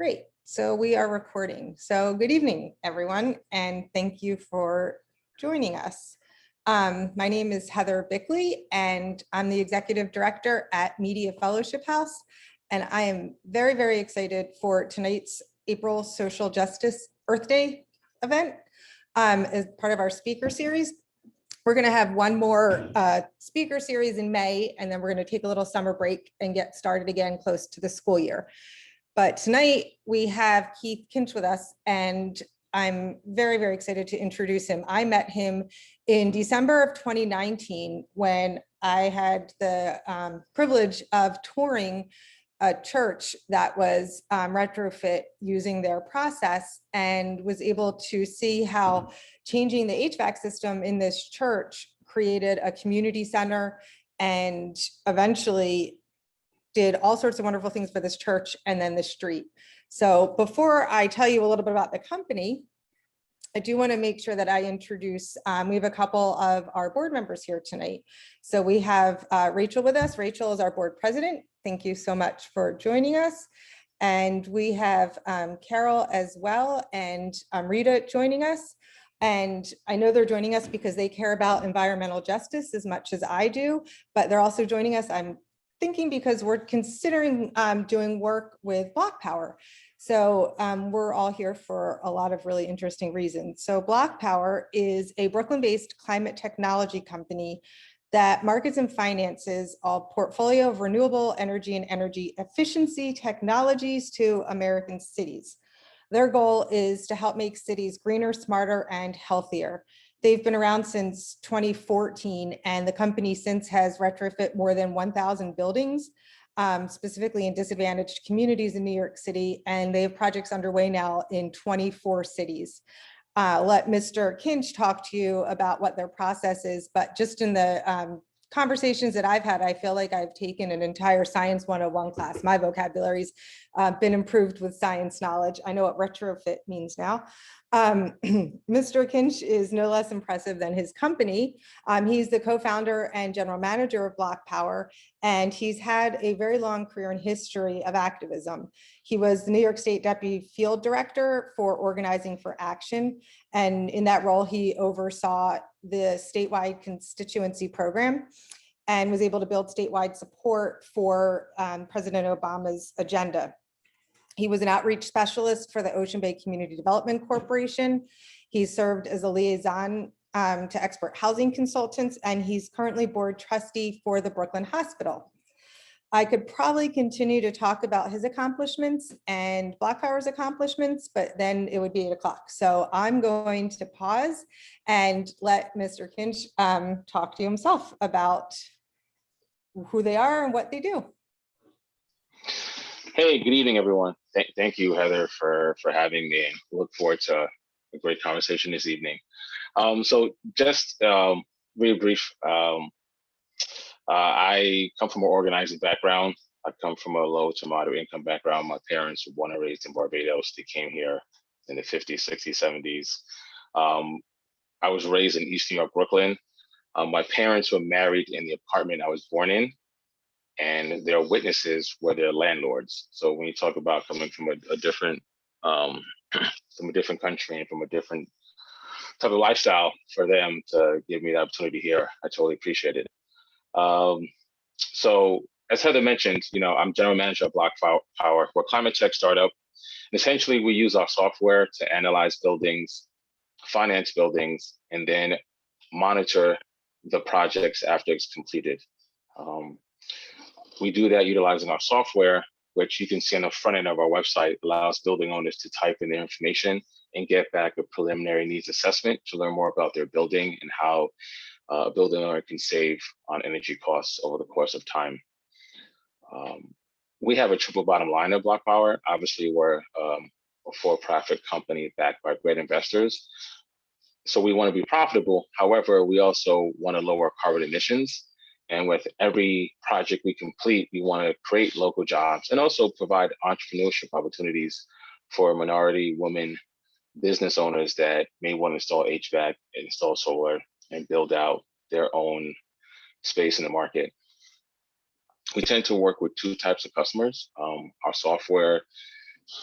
Great. So we are recording. So good evening, everyone, and thank you for joining us. My name is Heather Bickley, and I'm the Executive Director at Media Fellowship House. And I am very, very excited for tonight's April Social Justice Earth Day event as part of our speaker series. We're going to have one more speaker series in May, and then we're going to take a little summer break and get started again close to the school year. But tonight we have Keith Kinch with us, and I'm very, very excited to introduce him. I met him in December of 2019 when I had the privilege of touring a church that was retrofit using their process, and was able to see how changing the HVAC system in this church created a community center and eventually did all sorts of wonderful things for this church and then the street. So before I tell you a little bit about the company, I do want to make sure that I introduce, we have a couple of our board members here tonight. So we have Rachel with us. Rachel is our board president. Thank you so much for joining us. And we have Carol as well, and Rita joining us. And I know they're joining us because they care about environmental justice as much as I do, but they're also joining us, I'm thinking, because we're considering doing work with Bloc Power. So we're all here for a lot of really interesting reasons. So Bloc Power is a Brooklyn-based climate technology company that markets and finances a portfolio of renewable energy and energy efficiency technologies to American cities. Their goal is to help make cities greener, smarter, and healthier. They've been around since 2014, and the company since has retrofit more than 1,000 buildings, specifically in disadvantaged communities in New York City, and they have projects underway now in 24 cities. Let Mr. Kinch talk to you about what their process is, but just in the conversations that I've had, I feel like I've taken an entire Science 101 class. My vocabulary's been improved with science knowledge. I know what retrofit means now. Mr. Kinch is no less impressive than his company. He's the co-founder and general manager of Bloc Power, and he's had a very long career and history of activism. He was the New York State Deputy Field Director for Organizing for Action, and in that role, he oversaw the statewide constituency program and was able to build statewide support for President Obama's agenda. He was an outreach specialist for the Ocean Bay Community Development Corporation. He served as a liaison to expert housing consultants, and he's currently board trustee for the Brooklyn Hospital. I could probably continue to talk about his accomplishments and Bloc Power's accomplishments, but then it would be 8 o'clock. So I'm going to pause and let Mr. Kinch talk to you himself about who they are and what they do. Hey, good evening, everyone. Thank you, Heather, for having me, and look forward to a great conversation this evening. So just really brief, I come from an organizing background. I come from a low to moderate income background. My parents were born and raised in Barbados. They came here in the 50s, 60s, 70s. I was raised in East New York, Brooklyn. My parents were married in the apartment I was born in, and their witnesses were their landlords. So when you talk about coming from a different from a different country and from a different type of lifestyle, for them to give me the opportunity here, I totally appreciate it. So as Heather mentioned, I'm general manager of Bloc Power. We're a climate tech startup. And essentially, we use our software to analyze buildings, finance buildings, and then monitor the projects after it's completed. We do that utilizing our software, which you can see on the front end of our website, allows building owners to type in their information and get back a preliminary needs assessment to learn more about their building and how a building owner can save on energy costs over the course of time. We have a triple bottom line at Bloc Power. Obviously, we're a for-profit company backed by great investors. So we want to be profitable. However, we also want to lower carbon emissions. And with every project we complete, we want to create local jobs and also provide entrepreneurship opportunities for minority women business owners that may want to install HVAC, install solar, and build out their own space in the market. We tend to work with two types of customers. Our software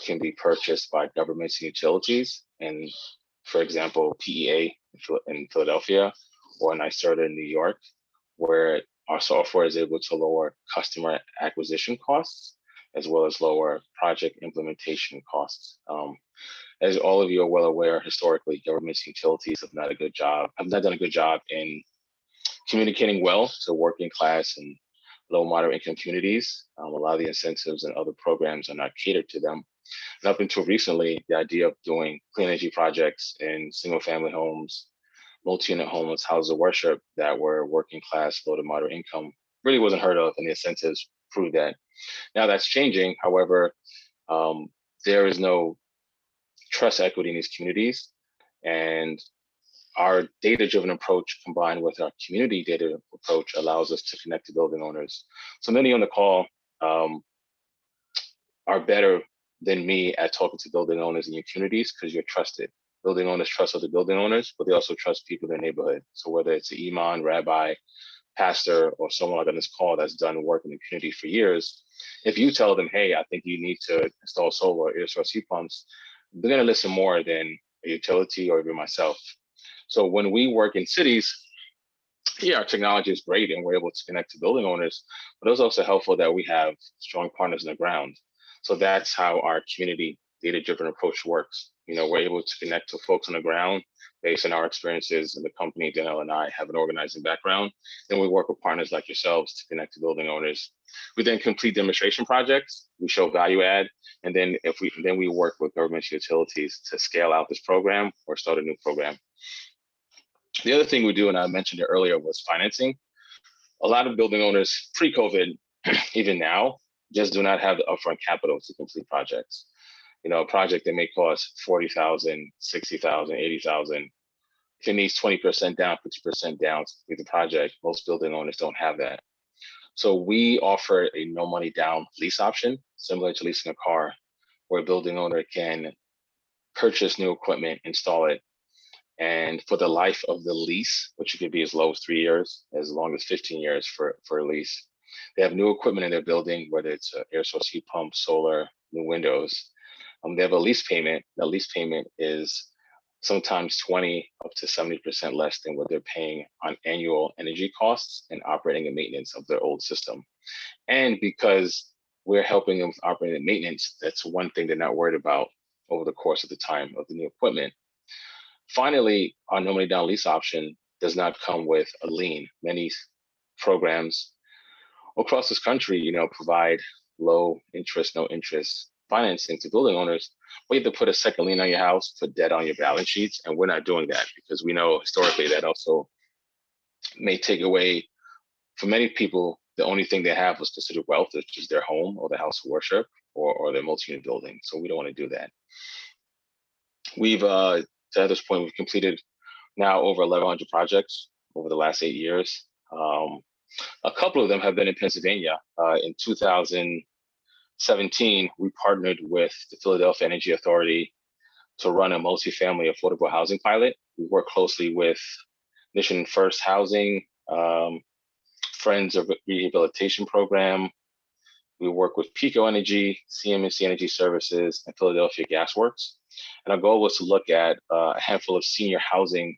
can be purchased by governments and utilities. And for example, PEA in Philadelphia or NYSERDA in New York, where our software is able to lower customer acquisition costs as well as lower project implementation costs. As all of you are well aware, historically, governments and utilities have not done a good job in communicating well to working class and low moderate income communities. A lot of the incentives and other programs are not catered to them. And up until recently, the idea of doing clean energy projects in single family homes, multi-unit homes, houses of worship that were working class, low to moderate income really wasn't heard of, and the incentives proved that. Now that's changing. However, there is no trust equity in these communities, and our data-driven approach combined with our community data approach allows us to connect to building owners. So many on the call are better than me at talking to building owners in your communities because you're trusted. Building owners trust other building owners, but they also trust people in their neighborhood. So whether it's an imam, rabbi, pastor, or someone like on this call that's done work in the community for years, if you tell them, hey, I think you need to install solar or air source heat pumps, they're gonna listen more than a utility or even myself. So when we work in cities, yeah, our technology is great and we're able to connect to building owners, but it's also helpful that we have strong partners on the ground. So that's how our community data-driven approach works. We're able to connect to folks on the ground based on our experiences in the company. Danielle and I have an organizing background, and we work with partners like yourselves to connect to building owners. We then complete demonstration projects. We show value add, and then we work with government utilities to scale out this program or start a new program. The other thing we do, and I mentioned it earlier, was financing. A lot of building owners pre-COVID, even now, just do not have the upfront capital to complete projects. A project that may cost $40,000, $60,000, $80,000, if it needs 20% down, 50% down to complete the project, most building owners don't have that. So we offer a no money down lease option, similar to leasing a car, where a building owner can purchase new equipment, install it, and for the life of the lease, which could be as low as 3 years, as long as 15 years for a lease, they have new equipment in their building, whether it's an air source heat pump, solar, new windows. They have a lease payment. The lease payment is sometimes 20 up to 70% less than what they're paying on annual energy costs and operating and maintenance of their old system. And because we're helping them with operating and maintenance, that's one thing they're not worried about over the course of the time of the new equipment. Finally, our no money down lease option does not come with a lien. Many programs across this country, provide low interest, no interest financing to building owners. We have to put a second lien on your house, put debt on your balance sheets, and we're not doing that because we know historically that also may take away, for many people, the only thing they have was considered wealth, which is their home or their house of worship or their multi-unit building. So we don't want to do that. We've, to this point, we've completed now over 1,100 projects over the last 8 years. A couple of them have been in Pennsylvania. In 2017, we partnered with the Philadelphia Energy Authority to run a multifamily affordable housing pilot. We work closely with Mission First Housing, Friends of Rehabilitation Program. We work with Pico Energy, CMC Energy Services, and Philadelphia Gas Works. And our goal was to look at a handful of senior housing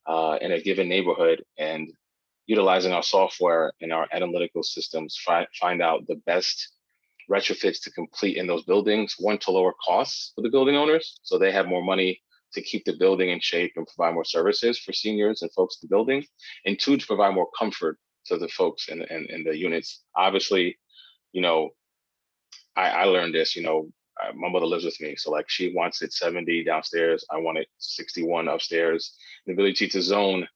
in a given neighborhood and utilizing our software and our analytical systems, find out the best retrofits to complete in those buildings. One, to lower costs for the building owners, so they have more money to keep the building in shape and provide more services for seniors and folks in the building. And two, to provide more comfort to the folks in the units. Obviously, I learned this, my mother lives with me. So like she wants it 70 downstairs. I want it 61 upstairs. The ability to zone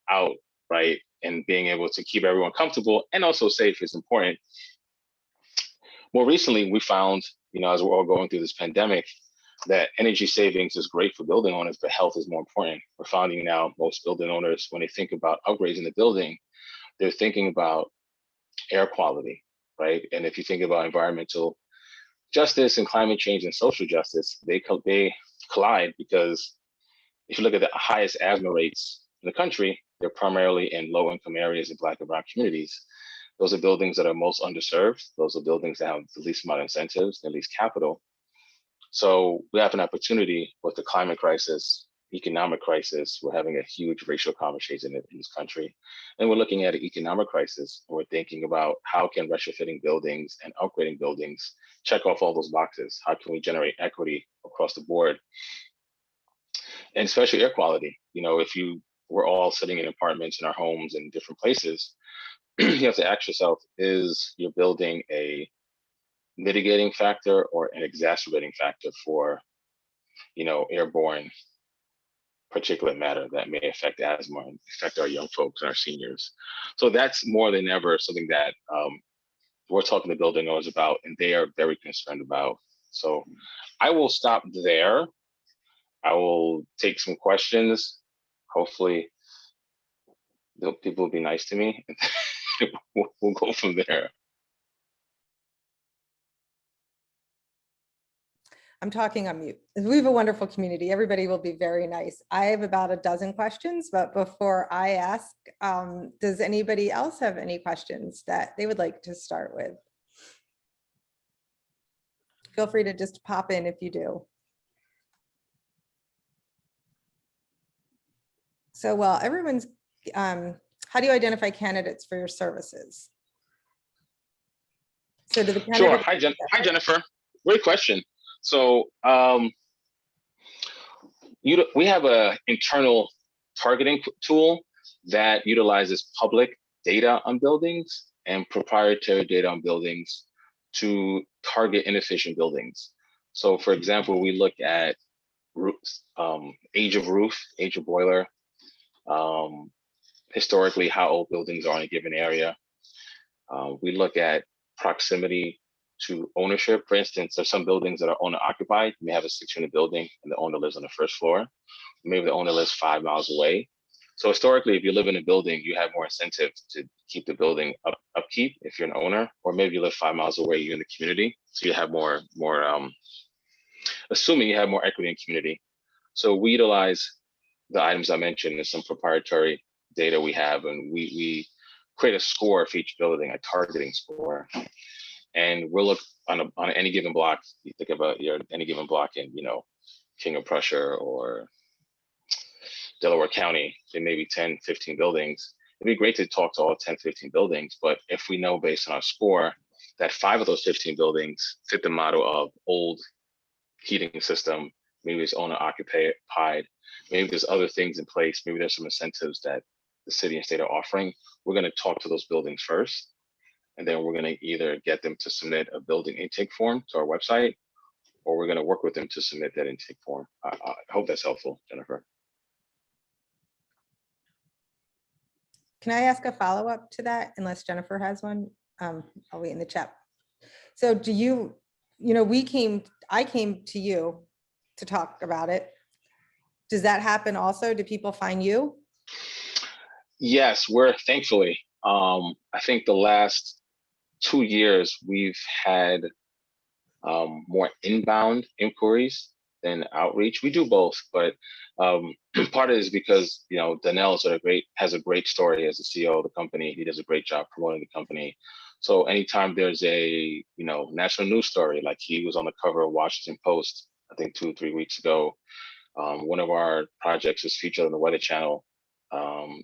out, right? And being able to keep everyone comfortable and also safe is important. More recently, we found, as we're all going through this pandemic, that energy savings is great for building owners, but health is more important. We're finding now most building owners, when they think about upgrades in the building, they're thinking about air quality, right? And if you think about environmental justice and climate change and social justice, they collide, because if you look at the highest asthma rates in the country, they're primarily in low-income areas in Black and Brown communities. Those are buildings that are most underserved. Those are buildings that have the least amount of incentives, the least capital. So we have an opportunity with the climate crisis, economic crisis. We're having a huge racial conversation in this country. And we're looking at an economic crisis. And we're thinking about how can retrofitting buildings and upgrading buildings check off all those boxes? How can we generate equity across the board? And especially air quality. You know, if you we're all sitting in apartments in our homes in different places, you have to ask yourself, is your building a mitigating factor or an exacerbating factor for, you know, airborne particulate matter that may affect asthma and affect our young folks and our seniors? So that's more than ever something that we're talking to building owners about, and they are very concerned about. So I will stop there. I will take some questions. Hopefully, people will be nice to me. We'll go from there. I'm talking on mute. We have a wonderful community. Everybody will be very nice. I have about a dozen questions, but before I ask, does anybody else have any questions that they would like to start with? Feel free to just pop in if you do. So while everyone's, how do you identify candidates for your services? So do the Sure. candidates— Hi, Jennifer. Great question. So we have a internal targeting tool that utilizes public data on buildings and proprietary data on buildings to target inefficient buildings. So for example, we look at roofs, age of roof, age of boiler, historically how old buildings are in a given area. We look at proximity to ownership. For instance, there's some buildings that are owner occupied. You may have a 6-unit building and the owner lives on the first floor. Maybe the owner lives 5 miles away. So historically, if you live in a building, you have more incentive to keep the building upkeep if you're an owner, or maybe you live 5 miles away, you're in the community. So you have more assuming you have more equity in community. So we utilize the items I mentioned and some proprietary data we have, and we create a score for each building, a targeting score. And we'll look on any given block. You think about any given block in, you know, King of Prussia or Delaware County, there may be 10, 15 buildings. It'd be great to talk to all 10, 15 buildings, but if we know based on our score that 5 of those 15 buildings fit the model of old heating system, maybe it's owner occupied, maybe there's other things in place, maybe there's some incentives that the city and state are offering, we're going to talk to those buildings first. And then we're going to either get them to submit a building intake form to our website, or we're going to work with them to submit that intake form. I hope that's helpful, Jennifer. Can I ask a follow-up to that, unless Jennifer has one? I'll wait in the chat. So do you know, I came to you to talk about it. Does that happen also? Do people find you? Yes, we're thankfully. I think the last 2 years we've had more inbound inquiries than outreach. We do both, but part of it is because, you know, Danelle has a great story as the CEO of the company. He does a great job promoting the company. So anytime there's a, you know, national news story, like he was on the cover of Washington Post, I think 2 or 3 weeks ago. One of our projects was featured on the Weather Channel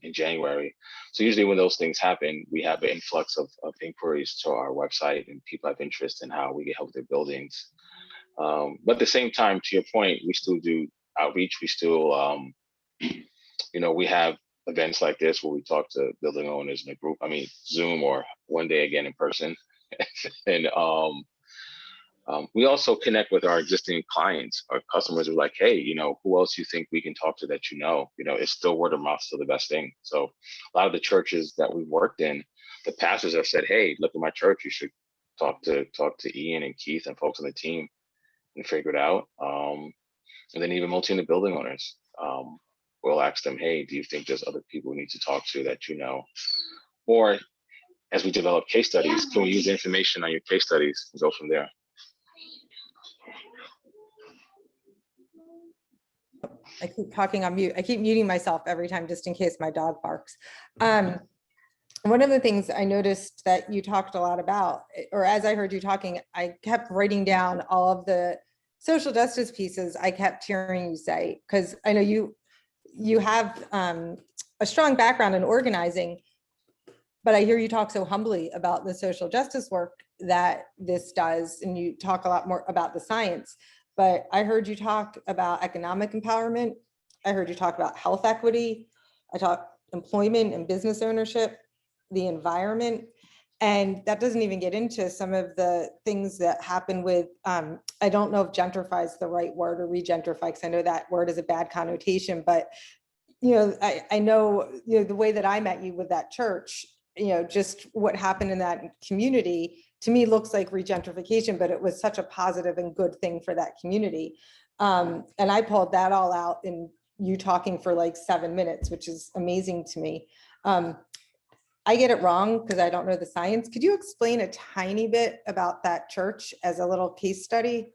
in January. So usually when those things happen, we have an influx of inquiries to our website, and people have interest in how we can help their buildings. But at the same time, to your point, we still do outreach. We still, you know, we have events like this where we talk to building owners in a group, Zoom, or one day again in person. And we also connect with our existing clients. Our customers are like, hey, you know, who else you think we can talk to that you know? You know, it's still word of mouth, still the best thing. So a lot of the churches that we've worked in, the pastors have said, hey, look at my church. You should talk to Ian and Keith and folks on the team and figure it out. And then even multi-unit building owners, we'll ask them, hey, do you think there's other people we need to talk to that you know? Or as we develop case studies, can we use information on your case studies and go from there? I keep talking on mute. I keep muting myself every time just in case my dog barks. One of the things I noticed that you talked a lot about, or as I heard you talking, I kept writing down all of the social justice pieces I kept hearing you say, because I know you have a strong background in organizing, but I hear you talk so humbly about the social justice work that this does, and you talk a lot more about the science. But I heard you talk about economic empowerment. I heard you talk about health equity. I talk employment and business ownership, the environment. And that doesn't even get into some of the things that happen with, I don't know if gentrify is the right word, or regentrify, because I know that word is a bad connotation, but I know, the way that I met you with that church, just what happened in that community, to me looks like regentrification, but it was such a positive and good thing for that community. And I pulled that all out in you talking for like 7 minutes, which is amazing to me. I get it wrong because I don't know the science. Could you explain a tiny bit about that church as a little case study?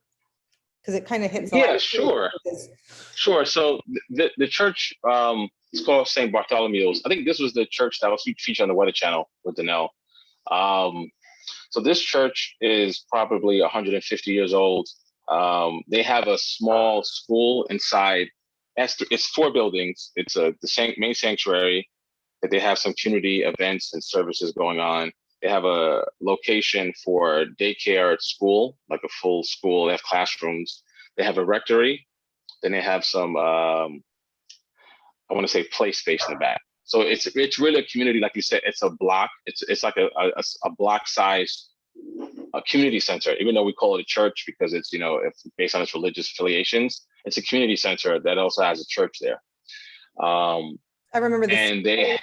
Because it kind of hits a lot Yeah, of sure. places. Sure. So the church, it's called St. Bartholomew's. I think this was the church that was featured on the Weather Channel with Danelle. Um, so this church is probably 150 years old. They have a small school inside. It's 4 buildings. It's the main sanctuary that they have some community events and services going on. They have a location for daycare at school, like a full school. They have classrooms. They have a rectory. Then they have some, I want to say, play space in the back. So it's really a community, like you said. It's a block. It's like a block size community center. Even though we call it a church because it's it's based on its religious affiliations, it's a community center that also has a church there. I remember this. And they,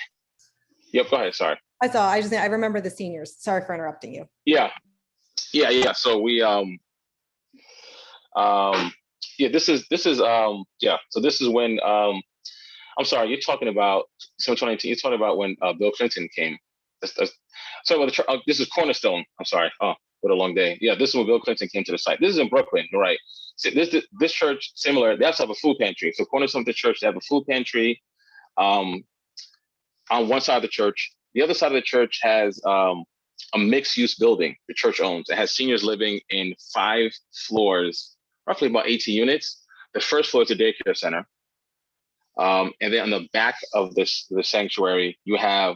yep. Go ahead. Sorry. I remember the seniors. Sorry for interrupting you. Yeah. So we yeah, this is yeah. So this is when I'm sorry, you're talking about 2019. You're talking about when Bill Clinton came. Sorry about this is Cornerstone. I'm sorry. Oh, what a long day. Yeah, this is when Bill Clinton came to the site. This is in Brooklyn. You're right. So this church similar. They also have a food pantry. So Cornerstone, the church, they have a food pantry. On one side of the church. The other side of the church has a mixed-use building the church owns. It has seniors living in 5 floors, roughly about 18 units. The first floor is a daycare center. And then on the back of the sanctuary, you have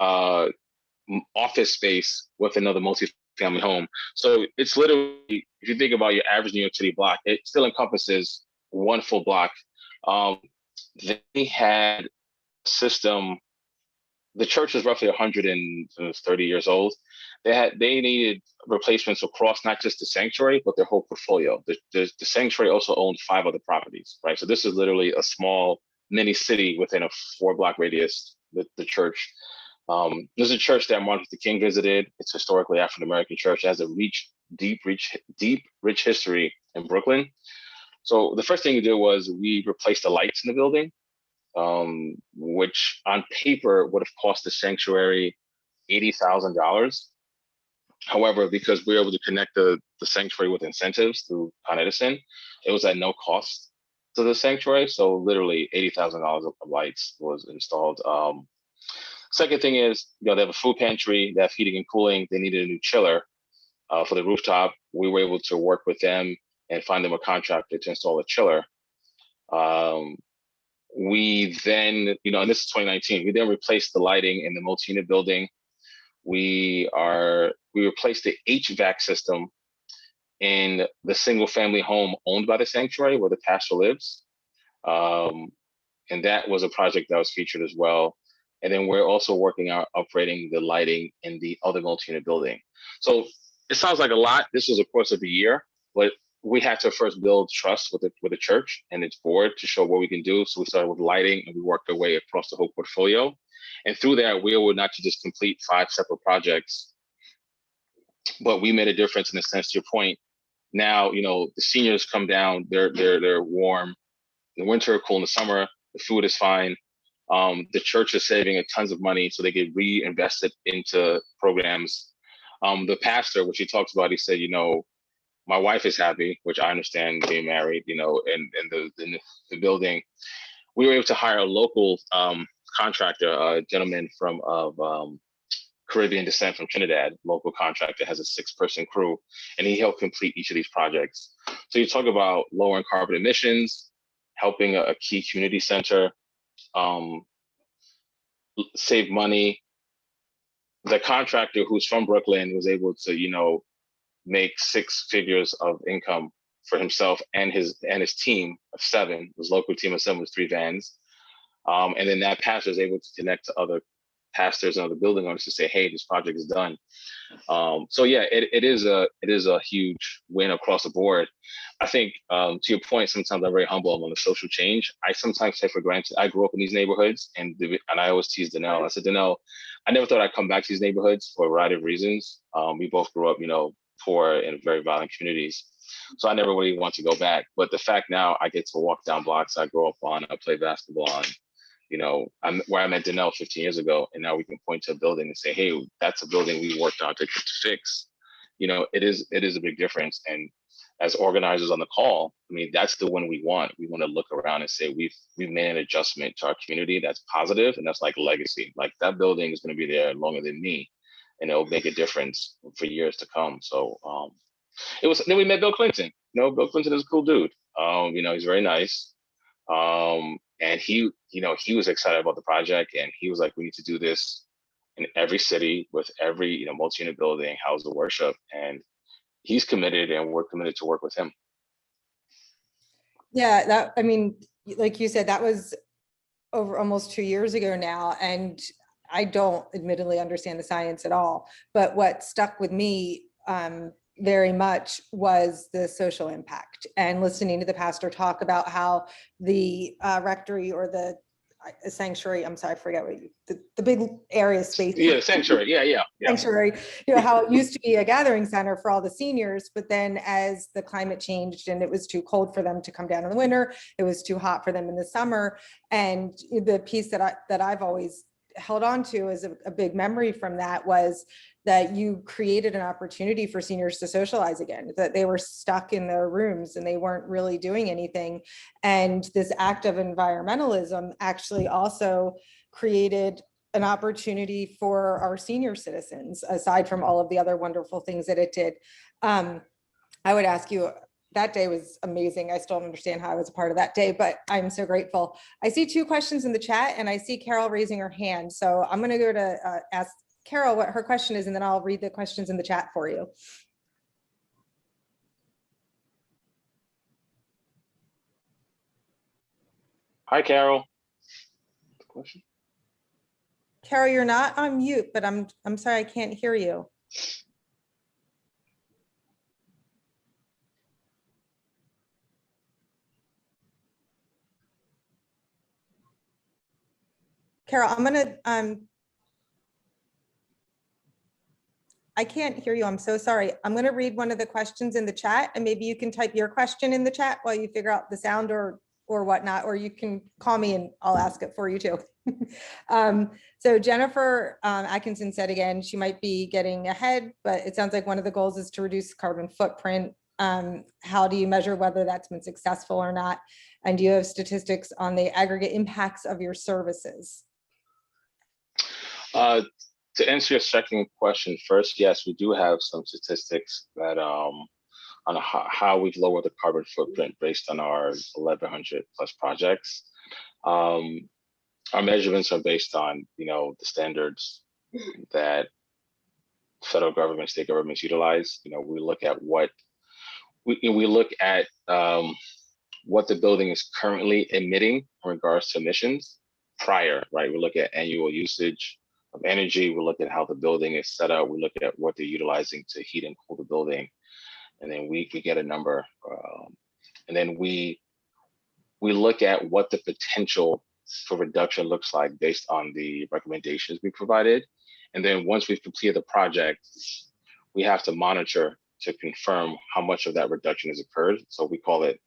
office space with another multi-family home. So it's literally, if you think about your average New York City block, it still encompasses one full block. They had a system. The church is roughly 130 years old. They needed replacements across not just the sanctuary, but their whole portfolio. The sanctuary also owned 5 other properties, right? So this is literally a small mini city within a 4-block radius. The church. There's a church that Martin Luther King visited. It's historically African American church. It has a deep, rich history in Brooklyn. So the first thing we did was we replaced the lights in the building. Which on paper would have cost the sanctuary $80,000. However, because we were able to connect the sanctuary with incentives through Con Edison, it was at no cost to the sanctuary. So literally $80,000 of lights was installed. Second thing is, they have a food pantry, they have heating and cooling. They needed a new chiller for the rooftop. We were able to work with them and find them a contractor to install a chiller. We then, and this is 2019, we then replaced the lighting in the multi-unit building. We replaced the HVAC system in the single family home owned by the sanctuary where the pastor lives. And that was a project that was featured as well. And then we're also working on upgrading the lighting in the other multi-unit building. So it sounds like a lot. This was a course of a year, but we had to first build trust with the church and its board to show what we can do. So we started with lighting and we worked our way across the whole portfolio. And through that, we were not to just complete 5 separate projects, but we made a difference in a sense, to your point. Now, the seniors come down, they're warm. In the winter, cool in the summer, the food is fine. The church is saving a tons of money so they get reinvested into programs. The pastor, which he talks about, he said, my wife is happy, which I understand being married, in the building. We were able to hire a local contractor, a gentleman of Caribbean descent from Trinidad, local contractor, has a 6-person crew, and he helped complete each of these projects. So you talk about lowering carbon emissions, helping a key community center, um, save money. The contractor who's from Brooklyn was able to, make six figures of income for himself and his team of seven. His local team of seven was three vans. And then that pastor is able to connect to other pastors and other building owners to say, hey, this project is done. So yeah, it is a huge win across the board. I think to your point, sometimes I'm very humble on the social change. I sometimes take for granted. I grew up in these neighborhoods, and I always tease Danelle. I said, Danelle, I never thought I'd come back to these neighborhoods for a variety of reasons. We both grew up, poor in very violent communities. So I never really want to go back. But the fact now I get to walk down blocks I grew up on, I play basketball on, I'm where I met Danelle 15 years ago, and now we can point to a building and say, hey, that's a building we worked on to fix. It is a big difference. And as organizers on the call, I mean, that's the one we want. We want to look around and say we've made an adjustment to our community that's positive, and that's like legacy. Like that building is going to be there longer than me, and it'll make a difference for years to come. So then we met Bill Clinton. Bill Clinton is a cool dude. He's very nice. And he was excited about the project, and he was like, we need to do this in every city with every, multi-unit building, house of worship. And he's committed, and we're committed to work with him. Yeah, like you said, that was over almost 2 years ago now. And I don't admittedly understand the science at all, but what stuck with me very much was the social impact, and listening to the pastor talk about how the rectory or the sanctuary, I'm sorry, I forget what the big area space. Yeah, sanctuary. Yeah. Sanctuary, how it used to be a gathering center for all the seniors, but then as the climate changed and it was too cold for them to come down in the winter, it was too hot for them in the summer. And the piece that I've always held on to as a big memory from that was that you created an opportunity for seniors to socialize again, that they were stuck in their rooms and they weren't really doing anything. And this act of environmentalism actually also created an opportunity for our senior citizens, aside from all of the other wonderful things that it did. I would ask you, that day was amazing. I still don't understand how I was a part of that day, but I'm so grateful. I see two questions in the chat, and I see Carol raising her hand. So I'm going to go to ask Carol what her question is, and then I'll read the questions in the chat for you. Hi, Carol. Question? Carol, you're not on mute, but I'm sorry, I can't hear you. Carol, I'm gonna, I can't hear you. I'm so sorry. I'm gonna read one of the questions in the chat, and maybe you can type your question in the chat while you figure out the sound or whatnot, or you can call me and I'll ask it for you too. So Jennifer Atkinson said again, she might be getting ahead, but it sounds like one of the goals is to reduce carbon footprint. How do you measure whether that's been successful or not? And do you have statistics on the aggregate impacts of your services? To answer your second question first, yes, we do have some statistics that on how we've lowered the carbon footprint based on our 1,100 plus projects. Our measurements are based on, the standards that federal government, state governments utilize. We look at what what the building is currently emitting in regards to emissions prior, right? We look at annual usage of energy. We look at how the building is set up. We look at what they're utilizing to heat and cool the building. And then we get a number. And then we look at what the potential for reduction looks like based on the recommendations we provided. And then once we've completed the project, we have to monitor to confirm how much of that reduction has occurred. So we call it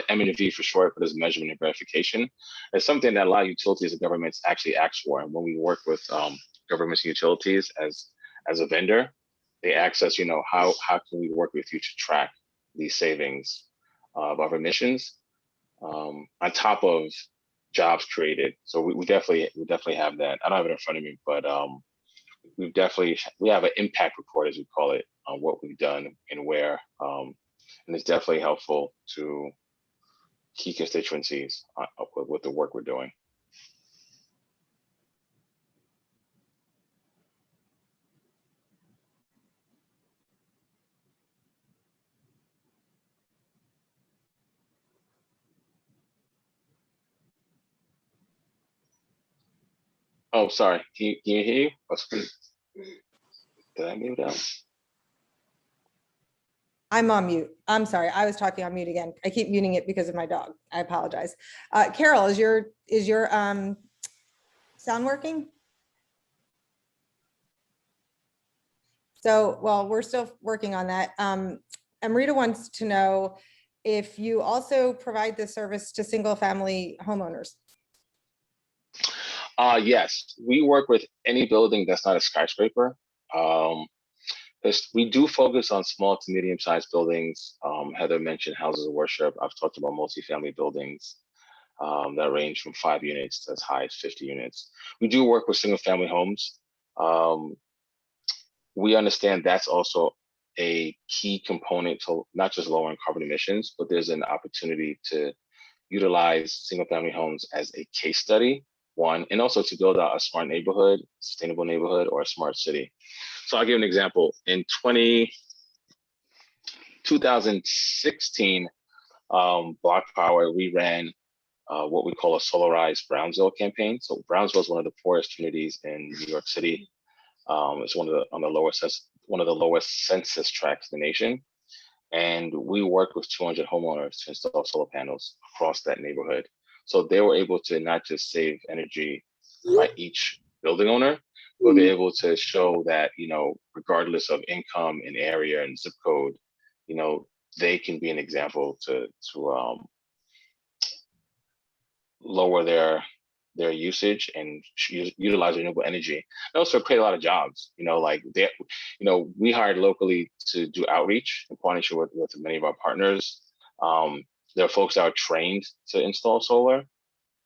M&V for short, but it's measurement and verification. It's something that a lot of utilities and governments actually ask for. And when we work with governments and utilities as a vendor, they ask us, how can we work with you to track these savings of our emissions on top of jobs created. So we definitely have that. I don't have it in front of me, but we have an impact report, as we call it, on what we've done and where. and it's definitely helpful to key constituencies with the work we're doing. Oh, sorry. Can you hear you? Did I mute out? I'm on mute. I'm sorry. I was talking on mute again. I keep muting it because of my dog. I apologize. Carol, is your sound working? So, well, we're still working on that. Amrita wants to know if you also provide this service to single family homeowners. Yes, we work with any building that's not a skyscraper. We do focus on small to medium sized buildings. Heather mentioned houses of worship. I've talked about multifamily buildings that range from 5 units to as high as 50 units. We do work with single family homes. We understand that's also a key component to not just lowering carbon emissions, but there's an opportunity to utilize single family homes as a case study, one, and also to build out a smart neighborhood, sustainable neighborhood, or a smart city. So I'll give an example. In 2016, Bloc Power, we ran what we call a solarized Brownsville campaign. So Brownsville is one of the poorest communities in New York City. It's one of the lowest census tracts in the nation. And we worked with 200 homeowners to install solar panels across that neighborhood. So they were able to not just save energy by each building owner, but they're able to show that, regardless of income and area and zip code, they can be an example to lower their usage and utilize renewable energy. And also create a lot of jobs. We hired locally to do outreach in partnership with many of our partners. There are folks that are trained to install solar.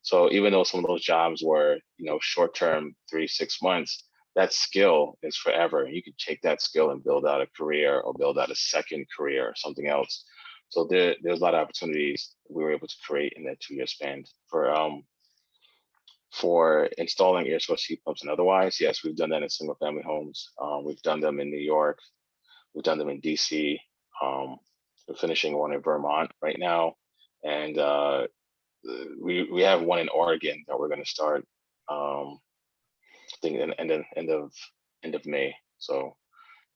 So even though some of those jobs were, short term, 3-6 months, that skill is forever. You can take that skill and build out a career or build out a second career or something else. So there's a lot of opportunities we were able to create in that 2-year span for installing air source heat pumps and otherwise. Yes, we've done that in single family homes. We've done them in New York. We've done them in DC. We're finishing one in Vermont right now. And we have one in Oregon that we're going to start, I think, in end of May. So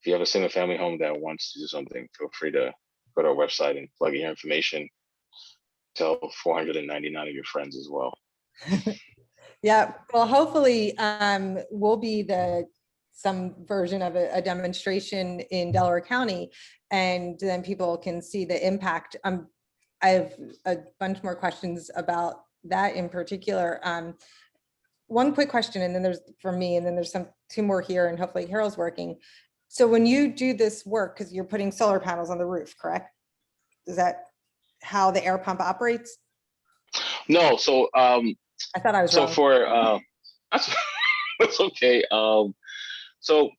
if you have a single family home that wants to do something, feel free to go to our website and plug in your information. Tell 499 of your friends as well. Yeah, well, hopefully we'll be some version of a demonstration in Delaware County, and then people can see the impact. I have a bunch more questions about that in particular. One quick question, and then there's from me, and then there's two more here, and hopefully Carol's working. So when you do this work, because you're putting solar panels on the roof, correct? Is that how the air pump operates? No, so I thought I was wrong. For that's okay. So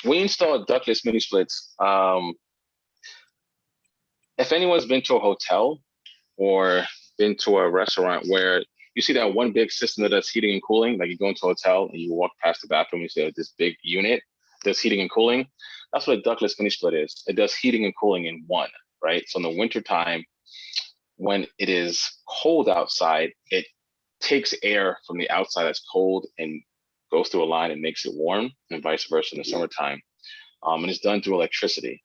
we installed ductless mini splits. If anyone's been to a hotel or been to a restaurant where you see that one big system that does heating and cooling, like you go into a hotel and you walk past the bathroom, you see this big unit does heating and cooling. That's what a ductless mini split is. It does heating and cooling in one, right? So in the wintertime, when it is cold outside, it takes air from the outside that's cold and goes through a line and makes it warm, and vice versa in the summertime. And it's done through electricity.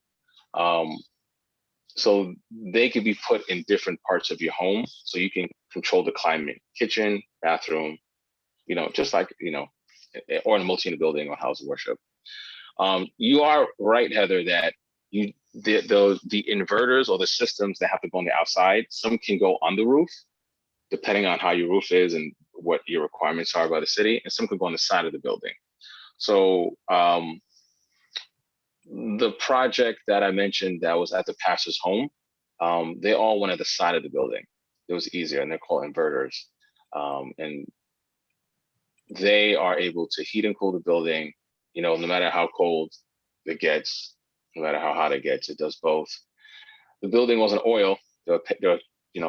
So they could be put in different parts of your home, so you can control the climate, kitchen, bathroom, just like, or in a multi-unit building or house of worship. You are right, Heather, that the inverters or the systems that have to go on the outside, some can go on the roof, depending on how your roof is and what your requirements are by the city, and some can go on the side of the building. So the project that I mentioned that was at the pastor's home, they all went at the side of the building. It was easier, and they're called inverters. And they are able to heat and cool the building, no matter how cold it gets, no matter how hot it gets, it does both. the building wasn't oil. They're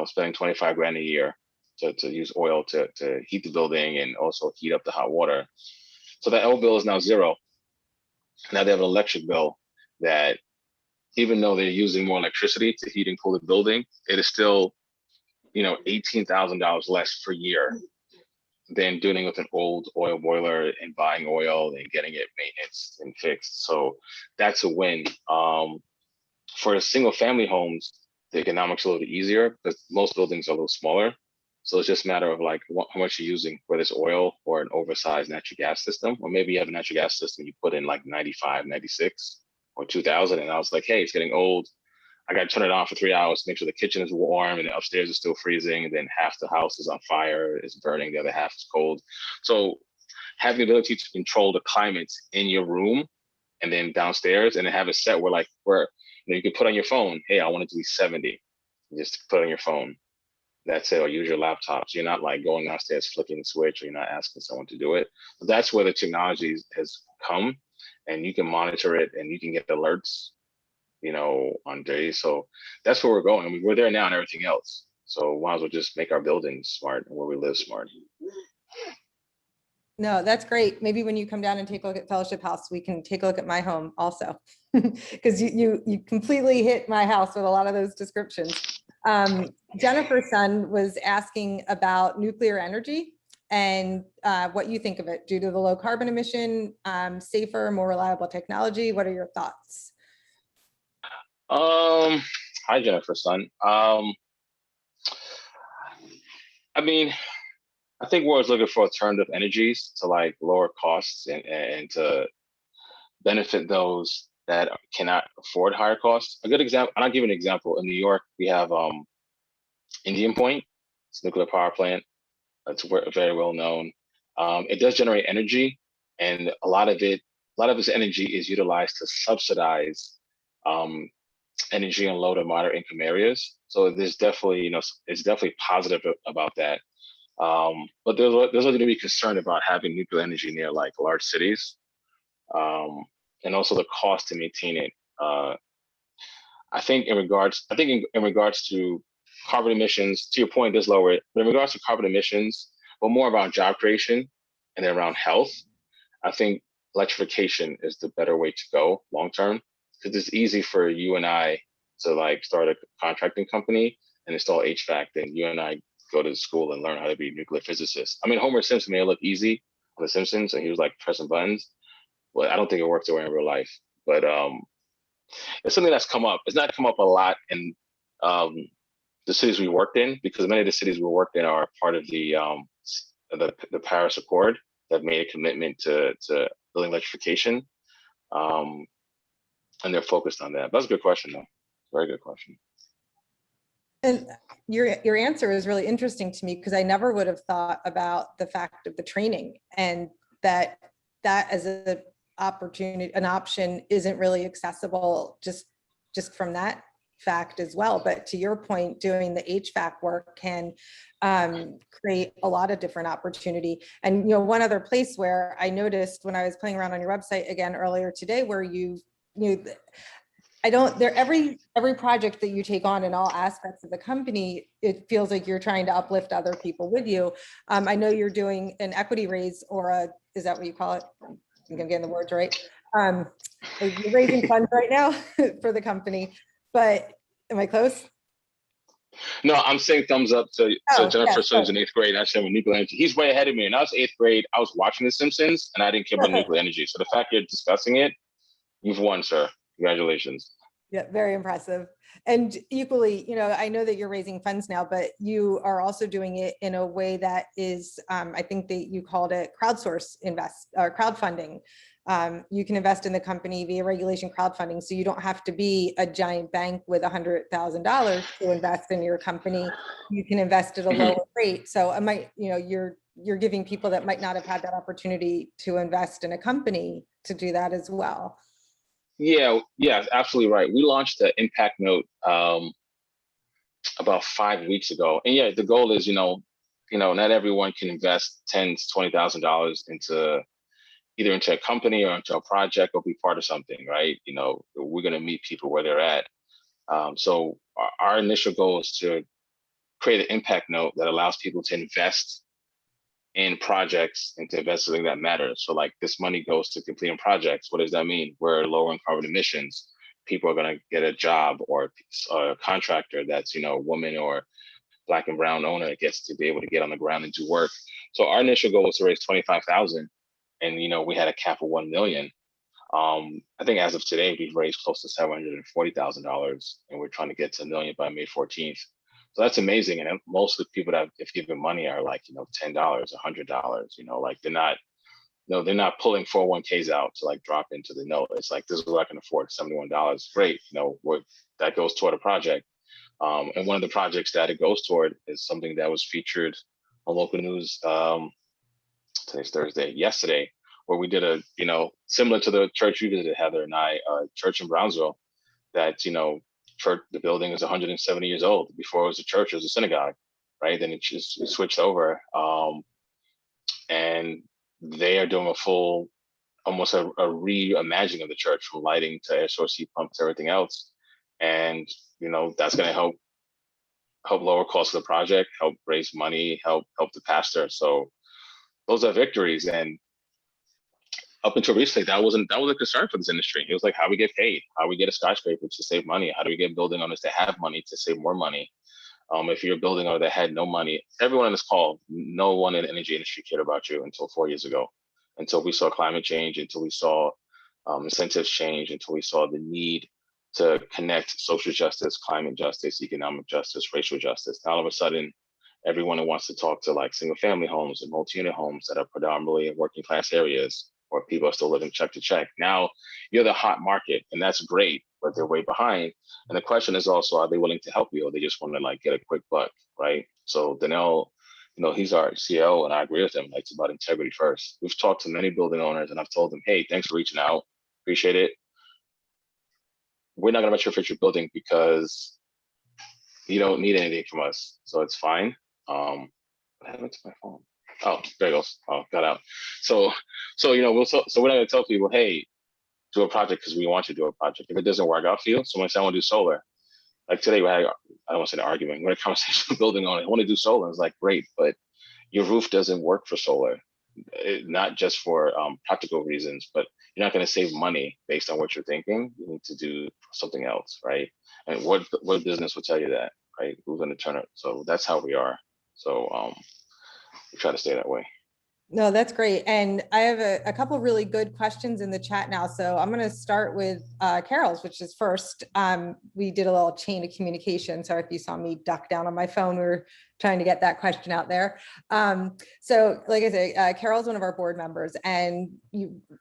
spending 25 grand a year to use oil to heat the building and also heat up the hot water. So that L bill is now zero. Now they have an electric bill that, even though they're using more electricity to heat and cool the building, it is still, $18,000 less per year than dealing with an old oil boiler and buying oil and getting it maintenance and fixed. So that's a win. For single family homes, the economics are a little bit easier because most buildings are a little smaller. So it's just a matter of like how much you're using, whether it's oil or an oversized natural gas system, or maybe you have a natural gas system you put in like 95, 96 or 2000. And I was like, hey, it's getting old. I got to turn it on for 3 hours to make sure the kitchen is warm and the upstairs is still freezing. And then half the house is on fire, is burning, the other half is cold. So having the ability to control the climate in your room and then downstairs, and then have it set where you can put on your phone, hey, I want it to be 70. Just put on your phone. That's it, or use your laptop. So you're not like going downstairs flicking the switch, or you're not asking someone to do it. But that's where the technology has come, and you can monitor it and you can get alerts, on days. So that's where we're going. I mean, we're there now and everything else. So might as well just make our buildings smart and where we live smart. No, that's great. Maybe when you come down and take a look at Fellowship House, we can take a look at my home also. Because you completely hit my house with a lot of those descriptions. Jennifer's son was asking about nuclear energy and what you think of it due to the low carbon emission, safer, more reliable technology. What are your thoughts? Hi, Jennifer's son. I mean, I think we're always looking for alternative energies to like lower costs and to benefit those that cannot afford higher costs. A good example, and I'll give you an example. In New York, we have Indian Point. It's a nuclear power plant. It's very well known. It does generate energy, and a lot of its energy is utilized to subsidize energy in low to moderate income areas. So there's definitely, it's definitely positive about that. But there's something to be concerned about having nuclear energy near like large cities, and also the cost to maintain it. I think in regards to carbon emissions, to your point, does lower it. But in regards to carbon emissions, but more about job creation and then around health, I think electrification is the better way to go long term, because it's easy for you and I to like start a contracting company and install HVAC. Then you and I go to school and learn how to be nuclear physicists. I mean, Homer Simpson made it look easy on The Simpsons, and he was like pressing buttons, but I don't think it works that way in real life. But it's something that's come up. It's not come up a lot in the cities we worked in, because many of the cities we worked in are part of the Paris Accord that made a commitment to building electrification, and they're focused on that. That's a good question, though. Very good question. And your answer is really interesting to me, because I never would have thought about the fact of the training, and that as an option isn't really accessible just from that fact as well. But to your point, doing the HVAC work can create a lot of different opportunity. And one other place where I noticed when I was playing around on your website again earlier today, where every project that you take on in all aspects of the company, it feels like you're trying to uplift other people with you. I know you're doing an equity raise, or is that what you call it? I think I'm getting the words right. You're raising funds right now for the company, but am I close? No, I'm saying thumbs up to Jennifer's son's in 8th grade. I said with nuclear energy. He's way ahead of me. And I was 8th grade. I was watching The Simpsons, and I didn't care about nuclear energy. So the fact you're discussing it, you've won, sir. Congratulations. Yeah, very impressive. And equally, I know that you're raising funds now, but you are also doing it in a way that is, I think that you called it crowdfunding. You can invest in the company via regulation crowdfunding. So you don't have to be a giant bank with $100,000 to invest in your company. You can invest at a lower rate. So you're giving people that might not have had that opportunity to invest in a company to do that as well. Yeah, absolutely right. We launched the Impact Note about 5 weeks ago, and yeah, the goal is, not everyone can invest $10,000 to $20,000 into a company or into a project or be part of something, right? We're going to meet people where they're at. So our initial goal is to create an impact note that allows people to invest in projects and to invest in something that matters. So like this money goes to completing projects. What does that mean? We're lowering carbon emissions. People are going to get a job, or a contractor that's, you know, a woman or Black and brown owner gets to be able to get on the ground and do work. So our initial goal was to raise 25,000, and, you know, we had a cap of 1 million. I think as of today, we've raised close to $740,000, and we're trying to get to 1 million by May 14th. So that's amazing. And most of the people that have given money are like, you know, $10, $100, you know, like they're not, no, they're not pulling 401ks out to like drop into the note. It's like, this is what I can afford, $71. Great. You know, that goes toward a project. And one of the projects that it goes toward is something that was featured on local news. Today's Thursday, yesterday, where we did a, you know, similar to the church you visited, Heather and I, church in Brownsville, that, you know, church, the building is 170 years old. Before it was a church, it was a synagogue, right? Then it switched over. And they are doing a full, almost a reimagining of the church, from lighting to air source heat pumps to everything else. And, you know, that's going to help lower costs of the project, help raise money, help the pastor. So those are victories. And up until recently, that was a concern for this industry. It was like, how we get paid, how we get a skyscraper to save money, how do we get building owners to have money to save more money? If you're a building owner that had no money, everyone on this call, no one in the energy industry cared about you until 4 years ago, until we saw climate change, until we saw incentives change, until we saw the need to connect social justice, climate justice, economic justice, racial justice. Now, all of a sudden, everyone who wants to talk to like single family homes and multi-unit homes that are predominantly in working class areas, or people are still living check to check. Now you're the hot market, and that's great, but they're way behind. And the question is also, are they willing to help you, or they just want to like get a quick buck, right? So Danelle, you know, he's our CEO, and I agree with him. Like, it's about integrity first. We've talked to many building owners, and I've told them, hey, thanks for reaching out, appreciate it. We're not gonna retrofit your building because you don't need anything from us, so it's fine. What happened to my phone? Oh, there it goes. Oh, got out. So you know, so we're not gonna tell people, hey, do a project because we want you to do a project. If it doesn't work out for you, someone say I want to do solar. Like today, we had, I don't want to say an argument, we had a conversation with building on it. I want to do solar. It's like, great, but your roof doesn't work for solar. Not just for practical reasons, but you're not going to save money based on what you're thinking. You need to do something else, right? And what business will tell you that, right? Who's going to turn it? So that's how we are. So we try to stay that way. No, that's great. And I have a couple really good questions in the chat now. So I'm going to start with Carol's, which is first. We did a little chain of communication. So if you saw me duck down on my phone, we were trying to get that question out there. So like I say, Carol's one of our board members, and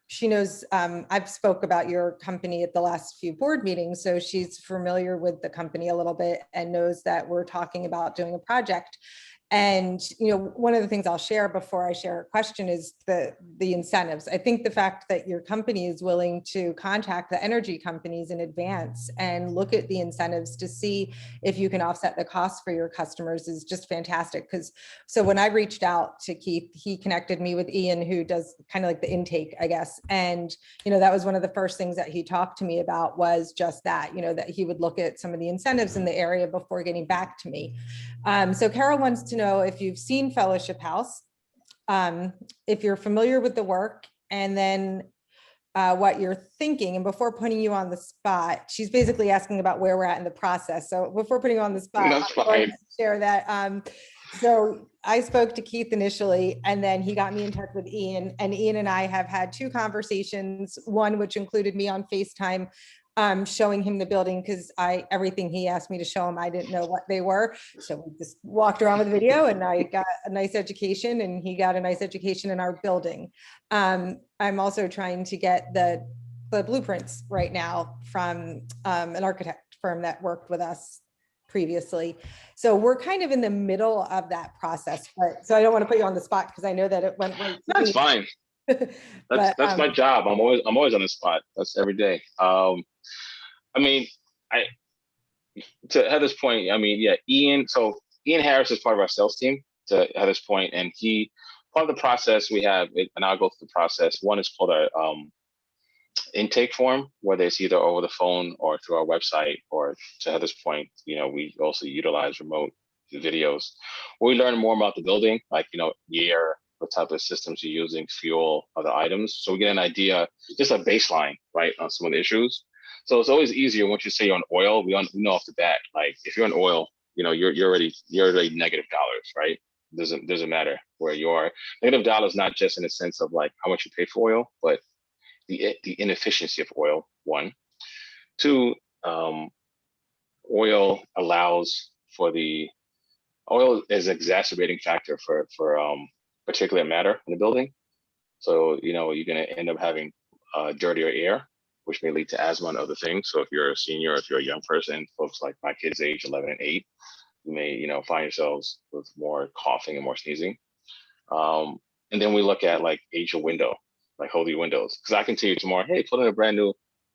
she knows I've spoke about your company at the last few board meetings. So she's familiar with the company a little bit and knows that we're talking about doing a project. And, you know, one of the things I'll share before I share a question is the incentives. I think the fact that your company is willing to contact the energy companies in advance and look at the incentives to see if you can offset the costs for your customers is just fantastic. Because so when I reached out to Keith, he connected me with Ian, who does kind of like the intake, I guess. And, you know, that was one of the first things that he talked to me about was just that, you know, that he would look at some of the incentives in the area before getting back to me. So Carol wants to know if you've seen Fellowship House, if you're familiar with the work, and then what you're thinking. And before putting you on the spot, she's basically asking about where we're at in the process. So before putting you on the spot, I'm going to share that. So I spoke to Keith initially, and then he got me in touch with Ian, and Ian and I have had 2 conversations, one which included me on FaceTime, showing him the building, because everything he asked me to show him, I didn't know what they were. So we just walked around with the video, and I got a nice education, and he got a nice education in our building. I'm also trying to get the blueprints right now from an architect firm that worked with us previously. So we're kind of in the middle of that process, but so I don't want to put you on the spot because I know that it went right. That's fine. That's my job. I'm always on the spot. That's every day. I mean, to Heather's point, I mean, yeah, Ian Harris is part of our sales team, to Heather's point, and part of the process we have, and I'll go through the process. One is called intake form, whether it's either over the phone or through our website, or to Heather's point, we also utilize remote videos where we learn more about the building, like, year, what type of systems you're using, fuel, other items. So we get an idea, just a baseline, right, on some of the issues. So it's always easier once you say you're on oil, we know off the bat, like if you're on oil, you're already negative dollars, right? Doesn't matter where you are. Negative dollars, not just in the sense of like how much you pay for oil, but the inefficiency of oil, one. Two, oil allows for oil is an exacerbating factor for particulate matter in the building. So, you're going to end up having dirtier air, which may lead to asthma and other things. So if you're a senior, if you're a young person, folks like my kids age 11 and 8, you may, find yourselves with more coughing and more sneezing. And then we look at like age of window, like hold your windows. Because I can tell you tomorrow, hey, put in a brand new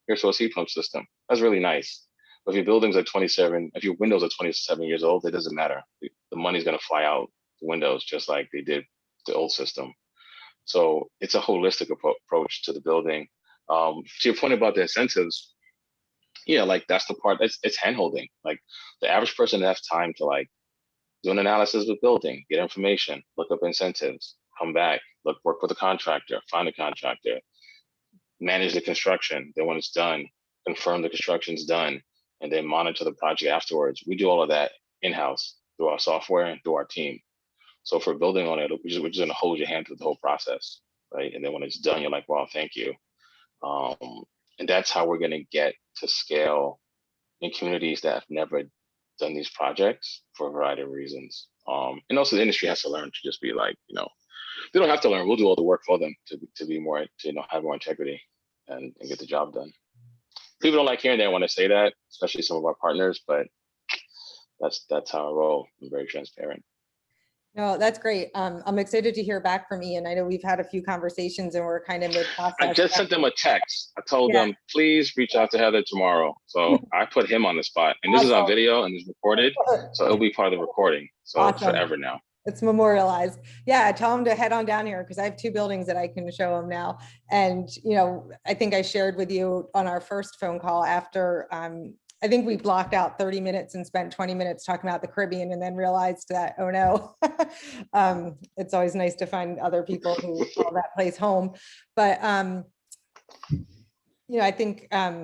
air source heat pump system. That's really nice. But if your buildings are 27, if your windows are 27 years old, it doesn't matter. The money's going to fly out the windows just like they did the old system. So it's a holistic approach to the building. To your point about the incentives, yeah, like that's the part it's handholding. Like the average person has time to like do an analysis of the building, get information, look up incentives, come back, work with a contractor, find a contractor, manage the construction. Then when it's done, confirm the construction's done, and then monitor the project afterwards. We do all of that in-house through our software and through our team. So for building on it, we're just going to hold your hand through the whole process, right? And then when it's done, you're like, well, thank you. And that's how we're going to get to scale in communities that have never done these projects for a variety of reasons. And also the industry has to learn to just be like, they don't have to learn. We'll do all the work for them to be more, to have more integrity and get the job done. People don't like hearing that when I say that, especially some of our partners, but that's how I roll. I'm very transparent. No, that's great. I'm excited to hear back from Ian. I know we've had a few conversations and we're kind of mid-process. I just sent them a text. I told them, please reach out to Heather tomorrow. So I put him on the spot. And this is on video and it's recorded. So it'll be part of the recording. So it's forever now. It's memorialized. Yeah, tell him to head on down here because I have 2 buildings that I can show him now. And, I think I shared with you on our first phone call after I think we blocked out 30 minutes and spent 20 minutes talking about the Caribbean and then realized that, oh no, it's always nice to find other people who call that place home. But, I think, I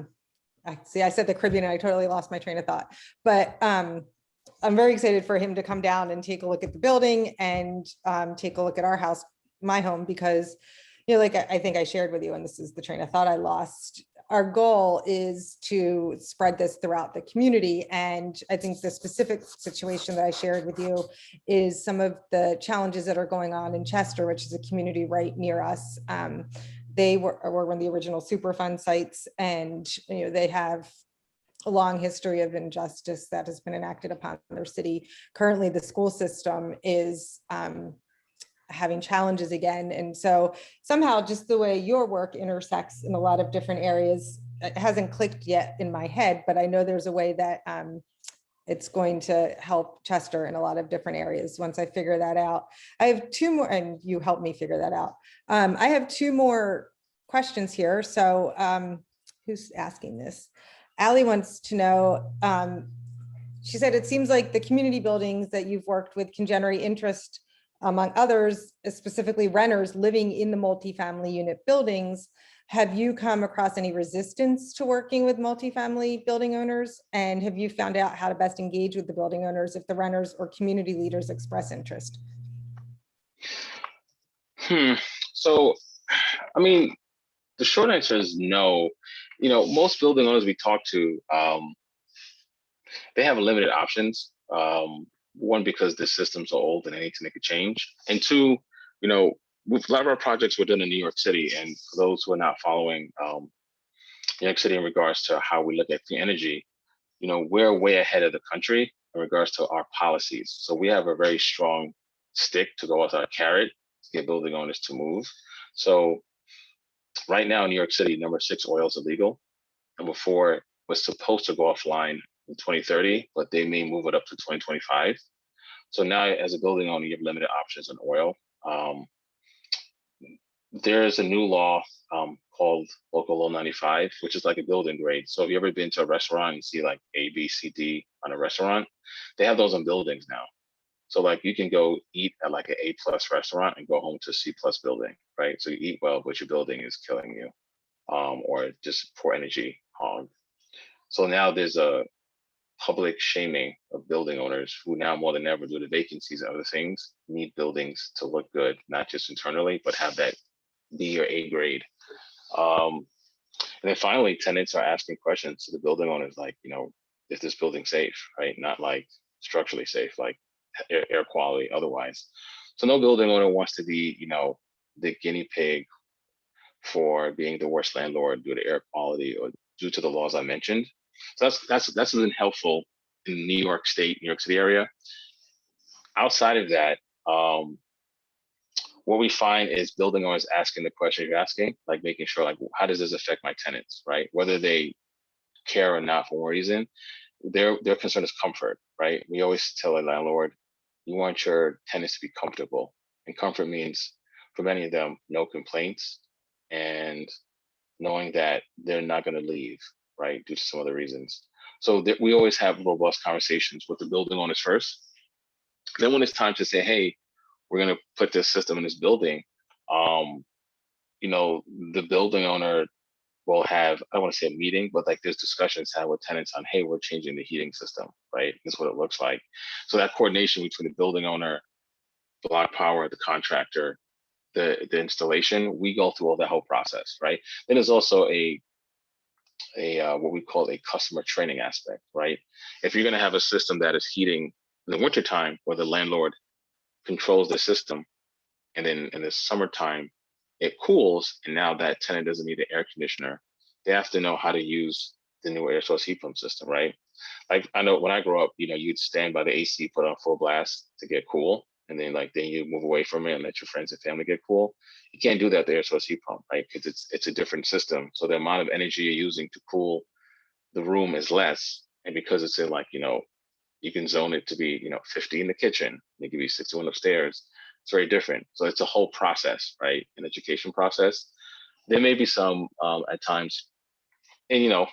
said the Caribbean and I totally lost my train of thought, but I'm very excited for him to come down and take a look at the building and take a look at our house, my home, because, like I think I shared with you, and this is the train of thought I lost. Our goal is to spread this throughout the community. And I think the specific situation that I shared with you is some of the challenges that are going on in Chester, which is a community right near us. They were one of the original Superfund sites, and they have a long history of injustice that has been enacted upon their city. Currently, the school system is having challenges again. And so somehow just the way your work intersects in a lot of different areas, it hasn't clicked yet in my head, but I know there's a way that it's going to help Chester in a lot of different areas. Once I figure that out, I have 2 more, and you helped me figure that out. I have 2 more questions here. So who's asking this? Allie wants to know, she said, it seems like the community buildings that you've worked with can generate interest among others, specifically renters living in the multifamily unit buildings. Have you come across any resistance to working with multifamily building owners? And have you found out how to best engage with the building owners if the renters or community leaders express interest? So, I mean, the short answer is no. Most building owners we talk to, they have limited options. One, because the systems are old and they need to make a change. And 2, with a lot of our projects were done in New York City. And for those who are not following New York City in regards to how we look at clean energy, we're way ahead of the country in regards to our policies. So we have a very strong stick to go with our carrot to get building owners to move. So right now in New York City, number 6 oil is illegal. Number 4 was supposed to go offline in 2030, but they may move it up to 2025. So now as a building owner, you have limited options on oil. There's a new law called Local Law 95, which is like a building grade. So if you ever been to a restaurant and see like A, B, C, D on a restaurant, they have those on buildings now. So like you can go eat at like an A+ restaurant and go home to a C+ building, right? So you eat well, but your building is killing you, or just poor energy. So now there's a public shaming of building owners who now more than ever, due to vacancies and other things, need buildings to look good, not just internally, but have that B or A grade. And then finally, tenants are asking questions to the building owners, like, is this building safe, right? Not like structurally safe, like air quality otherwise. So no building owner wants to be, the guinea pig for being the worst landlord due to air quality or due to the laws I mentioned. So that's been helpful in New York State, New York City area. Outside of that, what we find is building owners asking the question you're asking, like making sure, like, how does this affect my tenants, right? Whether they care or not for one reason, their concern is comfort, right? We always tell a landlord, you want your tenants to be comfortable, and comfort means for many of them, no complaints and knowing that they're not going to leave, right, due to some other reasons. So we always have robust conversations with the building owners first. Then when it's time to say, hey, we're going to put this system in this building, the building owner will have, I don't want to say a meeting, but like there's discussions had with tenants on, hey, we're changing the heating system, right? This is what it looks like. So that coordination between the building owner, Bloc Power, the contractor, the installation, we go through all that whole process, right? Then there's also a what we call a customer training aspect, right? If you're going to have a system that is heating in the wintertime where the landlord controls the system, and then in the summertime it cools, and now that tenant doesn't need an air conditioner, they have to know how to use the new air source heat pump system, right? Like I know when I grew up, you'd stand by the AC, put on full blast to get cool, and then you move away from it and let your friends and family get cool. You can't do that with the air source heat pump, right? Because it's a different system. So the amount of energy you're using to cool the room is less, and because it's in you can zone it to be 50 in the kitchen, they give you 61 upstairs. It's very different. So it's a whole process, right? An education process. There may be some at times, and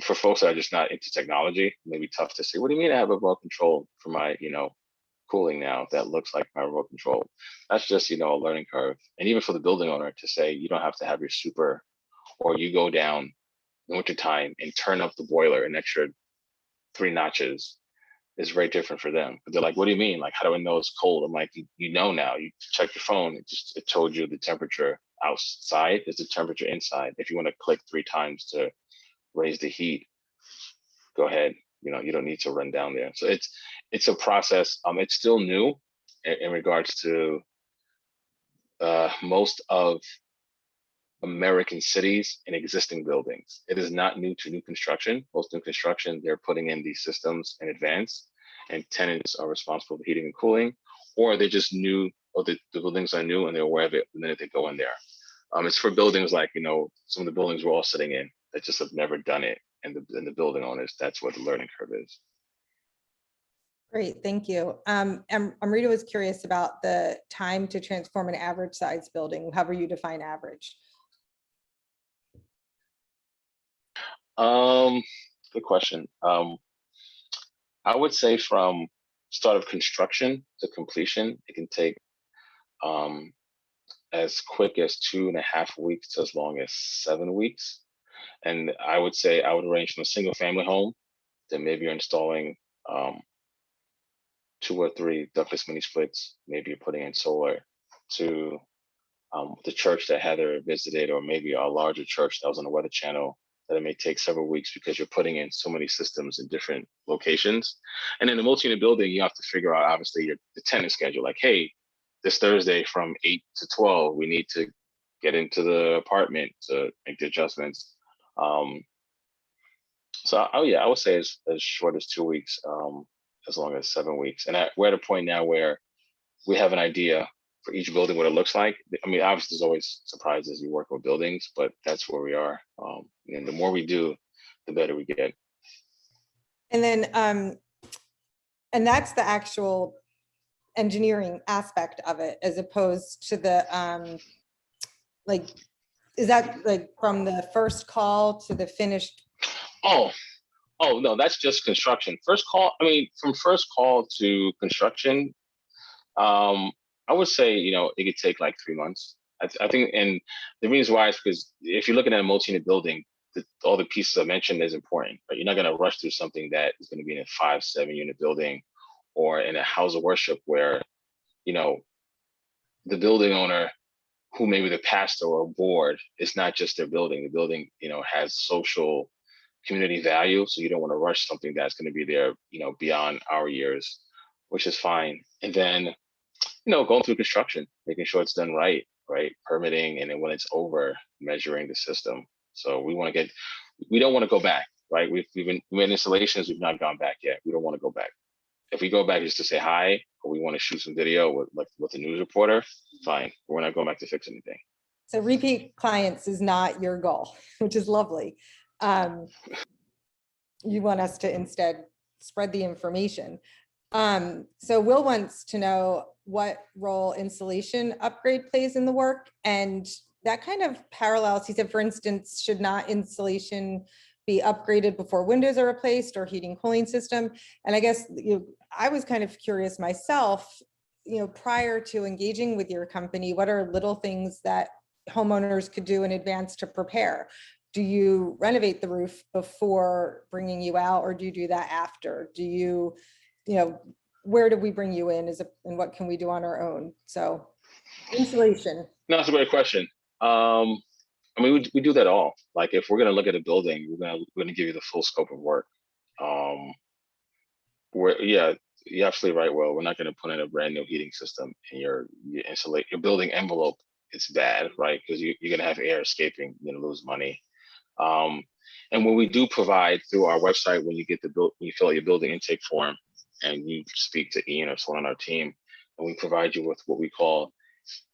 for folks that are just not into technology, it may be tough to say, what do you mean I have a remote control for my cooling now that looks like my remote control? That's just a learning curve. And even for the building owner to say, you don't have to have your super, or you go down in the wintertime and turn up the boiler an extra 3 notches, is very different for them. But they're like, what do you mean? Like, how do I know it's cold? I'm like, you know now. You check your phone. It told you the temperature outside is the temperature inside. If you want to click 3 times to raise the heat, go ahead. You don't need to run down there. So it's a process. It's still new in regards to most of American cities and existing buildings. It is not new to new construction. Most new construction, they're putting in these systems in advance, and tenants are responsible for heating and cooling, or they're just new, or the buildings are new and they're aware of it the minute they go in there. It's for buildings like, some of the buildings we're all sitting in that just have never done it. And the building owners, that's what the learning curve is. Great, thank you. Amrita was curious about the time to transform an average size building, however you define average. Good question. I would say from start of construction to completion, it can take as quick as 2.5 weeks to as long as 7 weeks. And I would say I would range from a single family home that maybe you're installing 2 or 3 ductless mini splits, maybe you're putting in solar, to the church that Heather visited, or maybe a larger church that was on the Weather Channel, that it may take several weeks because you're putting in so many systems in different locations. And in the multi-unit building, you have to figure out obviously the tenant schedule. Like, hey, this Thursday from 8 to 12, we need to get into the apartment to make the adjustments. So I would say as short as 2 weeks, as long as 7 weeks. And we're at a point now where we have an idea for each building what it looks like. I mean, obviously there's always surprises you work with buildings, but that's where we are. And the more we do, the better we get. And then, and that's the actual engineering aspect of it, as opposed to the, like, Is that like from the first call to the finished? Oh, oh no, that's just construction. First call, I mean, from first call to construction, I would say, it could take like 3 months. I think, and the reason why is because if you're looking at a multi-unit building, all the pieces I mentioned is important, but you're not going to rush through something that is going to be in a 5, 7 unit building or in a house of worship where, you know, the building owner, who may be the pastor or board, it's not just their building. The building, has social community value. So you don't want to rush something that's going to be there, beyond our years, which is fine. And then, going through construction, making sure it's done right, right? Permitting, and then when it's over, measuring the system. So we don't want to go back, right? We've been in installations, we've not gone back yet. We don't want to go back. If we go back just to say hi, or we want to shoot some video with a news reporter, fine. We're not going back to fix anything. So repeat clients is not your goal, which is lovely. You want us to instead spread the information. So Will wants to know what role installation upgrade plays in the work. And that kind of parallels, he said, for instance, should not installation be upgraded before windows are replaced or heating cooling system? And I guess I was kind of curious myself, prior to engaging with your company, what are little things that homeowners could do in advance to prepare? Do you renovate the roof before bringing you out, or do you do that after? Do you, where do we bring you in and what can we do on our own? So insulation. No, that's a great question. I mean, we do that all. Like if we're going to look at a building, we're going to give you the full scope of work. Yeah, you're absolutely right. Well, we're not going to put in a brand new heating system in your building envelope. It's bad, right? Because you're going to have air escaping. You're going to lose money. And when we do provide through our website, when you fill out your building intake form, and you speak to Ian or someone on our team, and we provide you with what we call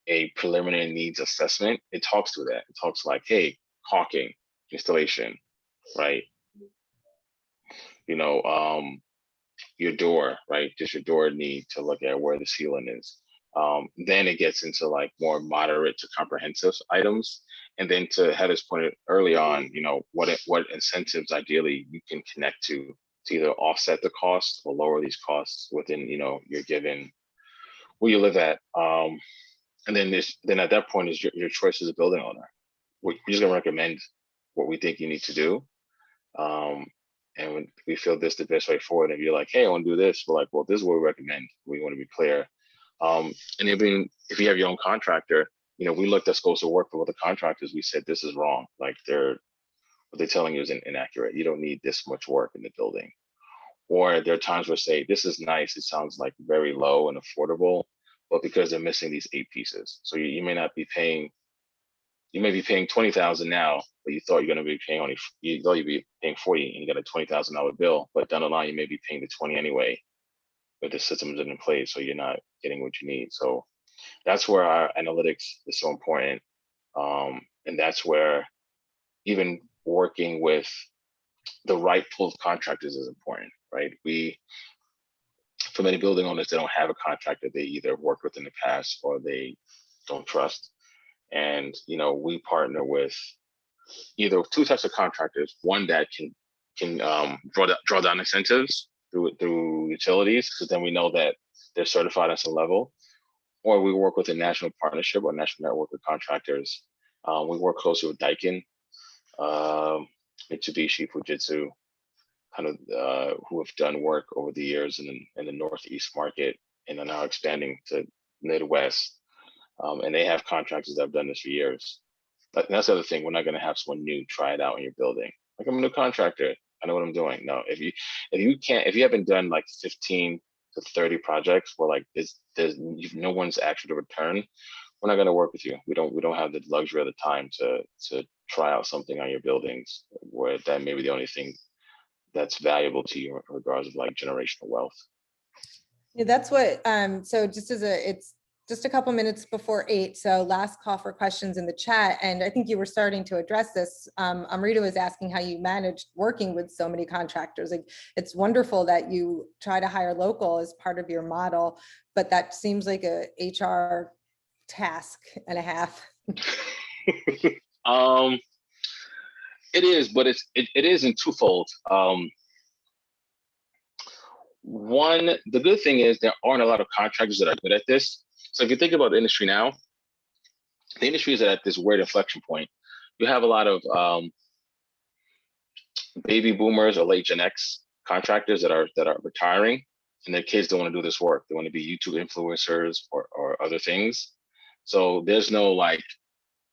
a preliminary needs assessment. It talks through that. It talks like, hey, caulking, installation, right? Your door, right? Just your door need to look at where the ceiling is. Then it gets into like more moderate to comprehensive items. And then to Heather's point early on, what incentives ideally you can connect to either offset the cost or lower these costs within, your given where you live at. And then at that point is your choice as a building owner. We're just gonna recommend what we think you need to do. And when we feel this the best way forward, if you're like, hey, I want to do this, we're like, well, this is what we recommend. We want to be clear. And if you have your own contractor, we looked at scopes of work for other contractors. We said, this is wrong. Like what they're telling you is inaccurate. You don't need this much work in the building. Or there are times where say, this is nice. It sounds like very low and affordable, but because they're missing these 8 pieces. So you may not be paying, you may be paying 20,000 now, but you thought you're going to be paying you thought you'd be paying 40 and you got a $20,000 bill, but down the line, you may be paying the 20 anyway, but the system isn't in place. So you're not getting what you need. So that's where our analytics is so important. And that's where even working with the right pool of contractors is important, right? For many building owners, they don't have a contractor they either worked with in the past or they don't trust. And, we partner with either 2 types of contractors, one that can draw down incentives through utilities, because then we know that they're certified at some level, or we work with a national partnership or national network of contractors. We work closely with Daikin, Mitsubishi, Fujitsu, kind of who have done work over the years in the Northeast market and are now expanding to Midwest. And they have contractors that have done this for years. But that's the other thing. We're not going to have someone new try it out in your building. Like, I'm a new contractor. I know what I'm doing. No, if you haven't done like 15 to 30 projects where like there's no one's actually return, we're not going to work with you. We don't have the luxury of the time to try out something on your buildings where that may be the only thing that's valuable to you in regards of like generational wealth. Yeah, that's what, so it's just a couple minutes before 8. So last call for questions in the chat. And I think you were starting to address this. Amrita was asking how you managed working with so many contractors. Like, it's wonderful that you try to hire local as part of your model, but that seems like a HR task and a half. Um, it is, but it is in twofold. One, the good thing is there aren't a lot of contractors that are good at this. So if you think about the industry now, the industry is at this weird inflection point. You have a lot of baby boomers or late Gen X contractors that are retiring, and their kids don't want to do this work. They want to be YouTube influencers or other things. So there's no like,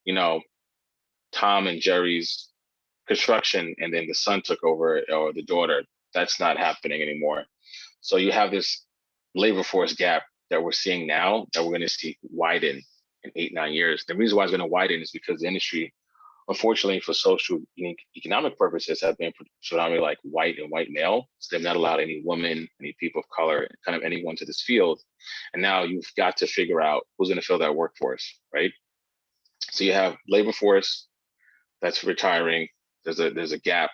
you know, Tom and Jerry's construction, and then the son took over or the daughter. That's not happening anymore. So you have this labor force gap that we're seeing now that we're going to see widen in 8, 9 years. The reason why it's going to widen is because the industry, unfortunately, for social and economic purposes, have been predominantly like white and white male. So they've not allowed any women, any people of color, kind of anyone to this field. And now you've got to figure out who's going to fill that workforce, right? So you have labor force that's retiring. There's a gap,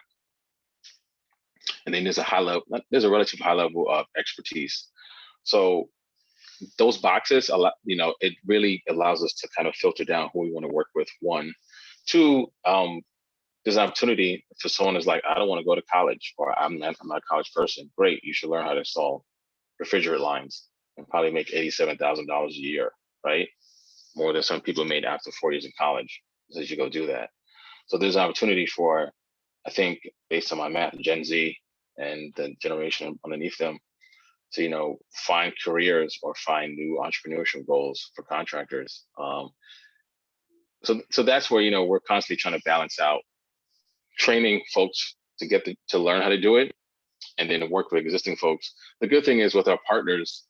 and then there's a relative high level of expertise. So those boxes, it really allows us to kind of filter down who we want to work with. One, two, there's an opportunity for someone who's like, I don't want to go to college, or I'm not a college person. Great, you should learn how to install refrigerant lines and probably make $87,000 a year, right? More than some people made after 4 years in college. So you should go do that. So there's an opportunity for, I think, based on my math, Gen Z and the generation underneath them to, find careers or find new entrepreneurship goals for contractors. So that's where, we're constantly trying to balance out training folks to learn how to do it, and then work with existing folks. The good thing is with our partners,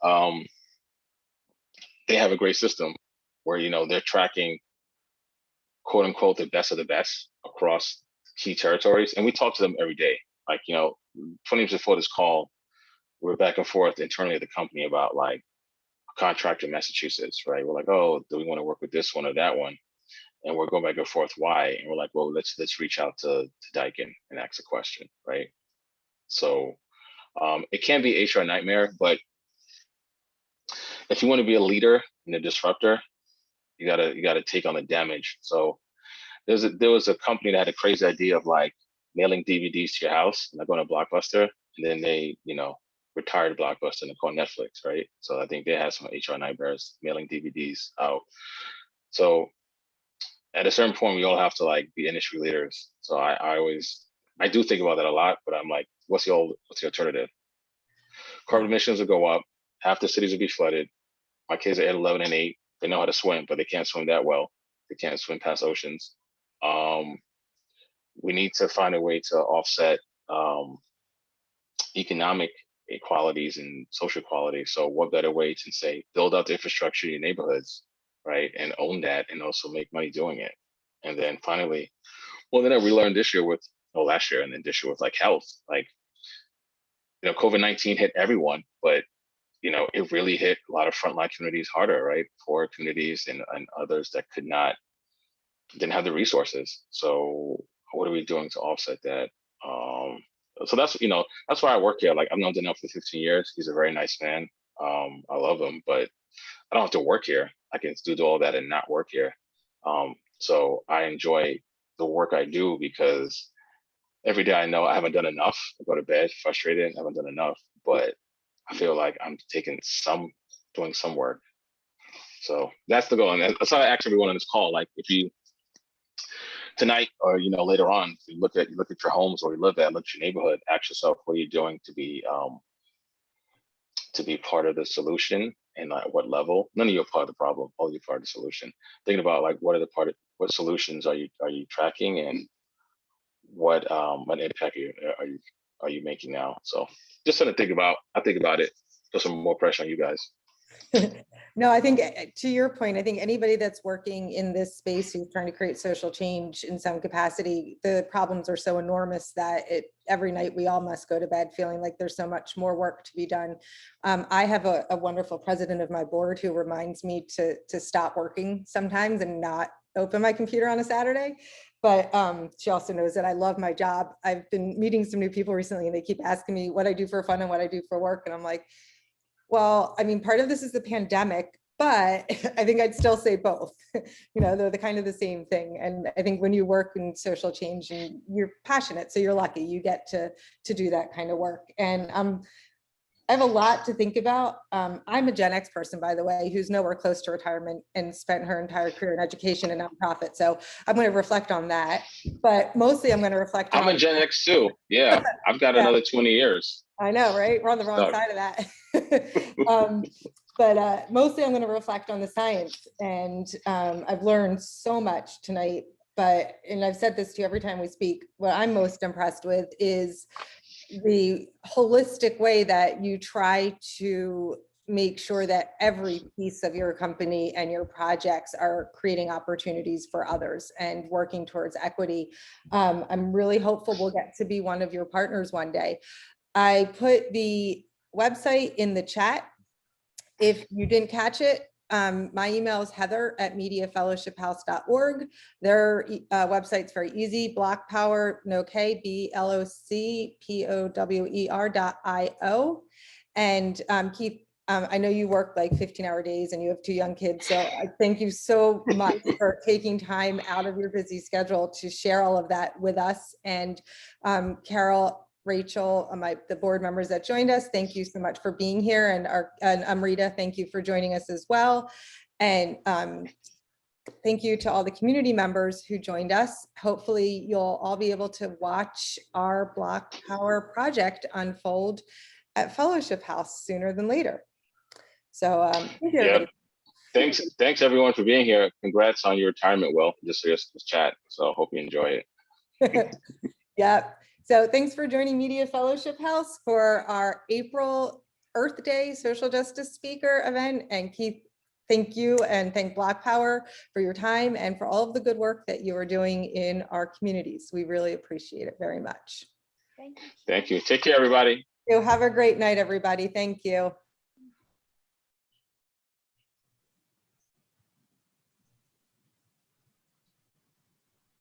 they have a great system where, they're tracking, quote unquote, the best of the best across key territories. And we talk to them every day. Like, 20 minutes before this call, we're back and forth internally at the company about like a contract in Massachusetts, right? We're like, oh, do we want to work with this one or that one? And we're going back and forth why. And we're like, well, let's reach out to Daikin and ask a question, right? So it can be HR nightmare, but if you want to be a leader and a disruptor, you gotta take on the damage. So there was a company that had a crazy idea of like mailing DVDs to your house, and they're going to Blockbuster, and then they, retired Blockbuster and they called Netflix, right? So I think they had some HR nightmares mailing DVDs out. So at a certain point, we all have to like be industry leaders. So I do think about that a lot, but I'm like, what's the alternative? Carbon emissions will go up. Half the cities will be flooded. My kids are at 11 and 8. They know how to swim, but they can't swim that well. They can't swim past oceans. We need to find a way to offset economic inequalities and social equality. So what better way to say, build out the infrastructure in your neighborhoods, right? And own that and also make money doing it. And then finally, then we learned last year and then this year with like health, like, COVID-19 hit everyone, but it really hit a lot of frontline communities harder, right? Poor communities and others that didn't have the resources. So what are we doing to offset that? So that's why I work here. Like I've known Danelle for 15 years. He's a very nice man. I love him, but I don't have to work here. I can do all that and not work here. So I enjoy the work I do because every day I know I haven't done enough. I go to bed frustrated, I haven't done enough, but I feel like I'm doing some work. So that's the goal. And that's how I ask everyone on this call. Like if you tonight or later on, if you look at your homes where you live at, look at your neighborhood, ask yourself what are you doing to be part of the solution and at what level. None of you are part of the problem, all you're part of the solution. Thinking about like what solutions are you tracking and what impact are you making now? So just something to think about. I think about it. Put some more pressure on you guys. No, I think to your point, I think anybody that's working in this space who's trying to create social change in some capacity, the problems are so enormous that every night we all must go to bed feeling like there's so much more work to be done. I have a wonderful president of my board who reminds me to stop working sometimes and not open my computer on a Saturday. But she also knows that I love my job. I've been meeting some new people recently and they keep asking me what I do for fun and what I do for work. And I'm like, well, I mean, part of this is the pandemic. but I think I'd still say both. You know, they're the kind of the same thing. And I think when you work in social change and you're passionate, so you're lucky you get to do that kind of work. And I have a lot to think about. I'm a Gen X person, by the way, who's nowhere close to retirement and spent her entire career in education and nonprofit. So I'm going to reflect on that, but mostly I'm going to reflect on. I'm a Gen X too. Yeah, I've got another 20 years. I know, right? We're on the wrong side of that. But mostly I'm going to reflect on the science, and I've learned so much tonight. And I've said this to you every time we speak, what I'm most impressed with is the holistic way that you try to make sure that every piece of your company and your projects are creating opportunities for others and working towards equity. I'm really hopeful we'll get to be one of your partners one day. I put the website in the chat. If you didn't catch it, my email is heather@mediafellowshiphouse.org. Their website's very easy, Bloc Power, no K, BLOCPOWER.io. And Keith, I know you work like 15-hour days and you have 2 young kids. So I thank you so much for taking time out of your busy schedule to share all of that with us. And Carol, Rachel, the board members that joined us, thank you so much for being here. And Amrita, thank you for joining us as well. And thank you to all the community members who joined us. Hopefully you'll all be able to watch our Bloc Power project unfold at Fellowship House sooner than later. So thank you, everybody. Thanks everyone for being here. Congrats on your retirement, Will. Just for this chat. So hope you enjoy it. Yeah. So thanks for joining Media Fellowship House for our April Earth Day social justice speaker event. And Keith, thank you, and thank Bloc Power for your time and for all of the good work that you are doing in our communities. We really appreciate it very much. Thank you. Take care, everybody. You have a great night, everybody. Thank you.